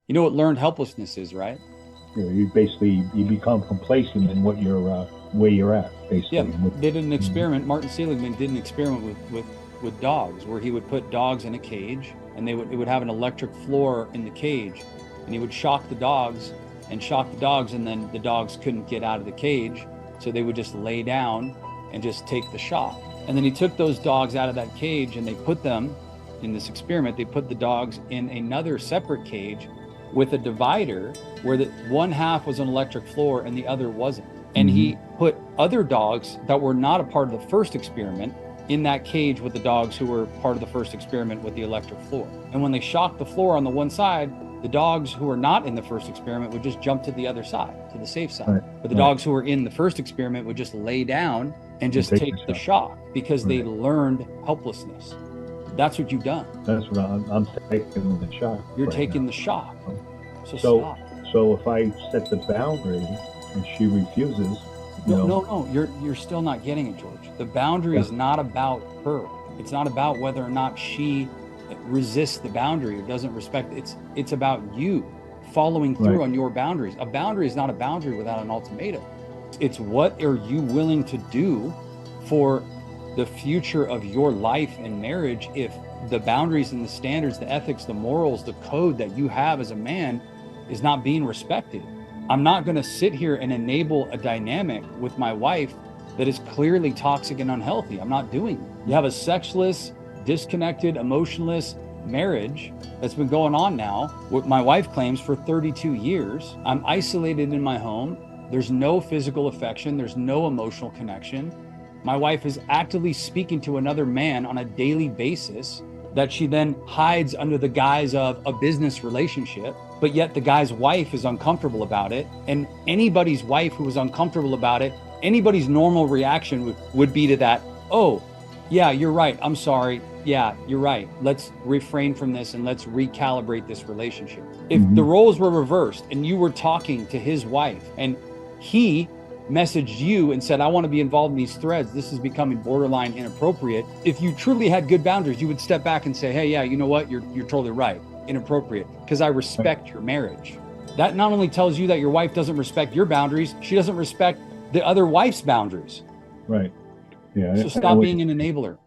You know what learned helplessness is, right? You become complacent in what you're where you're at, Yeah, basically. they did an Mhm. experiment. Martin Seligman did an experiment with dogs where he would put dogs in a cage, and it would have an electric floor in the cage, and he would shock the dogs and shock the dogs, and then the dogs couldn't get out of the cage, so they would just lay down and just take the shock. And then he took those dogs out of that cage and they put them in this experiment. They put the dogs in another separate cage with a divider where the one half was an electric floor and the other wasn't. And Mhm. he put other dogs that were not a part of the first experiment in that cage with the dogs who were part of the first experiment with the electric floor. And when they shocked the floor on the one side, the dogs who were not in the first experiment would just jump to the other side, to the safe side. Right, But the right. dogs who were in the first experiment would just lay down and And just take the take the shot. shock because they Right. learned helplessness. That's what you've done. That's what I'm taking the shot You're right taking now. the shock. So So, stop. so if I set the boundary and she refuses, you No, know, no, no. You're still not getting it, George. The boundary yeah, is not about her. It's not about whether or not she resists the boundary or doesn't respect. It's about you following right, through on your boundaries. A boundary is not a boundary without an ultimatum. It's what are you willing to do for the future of your life and marriage if the boundaries and the standards, the ethics, the morals, the code that you have as a man is not being respected. I'm not going to sit here and enable a dynamic with my wife that is clearly toxic and unhealthy. I'm not doing it. You have a sexless, disconnected, emotionless marriage that's been going on now, what my wife claims, for 32 years. I'm isolated in my home. There's no physical affection, there's no emotional connection. My wife is actively speaking to another man on a daily basis that she then hides under the guise of a business relationship, but yet the guy's wife is uncomfortable about it. And anybody's wife who was uncomfortable about it, anybody's normal reaction would be to that, oh, yeah, you're right. I'm sorry. Yeah, you're right. Let's refrain from this and let's recalibrate this relationship. If the hmm roles were reversed and you were talking to his wife and he messaged you and said, I want to be involved in these threads, this is becoming borderline inappropriate. If you truly had good boundaries, you would step back and say, hey, yeah, you know what? You're totally right. Inappropriate because I right, respect your marriage. That not only tells you that your wife doesn't respect your boundaries, she doesn't respect the other wife's boundaries. right. Yeah, So I know stop what being an enabler.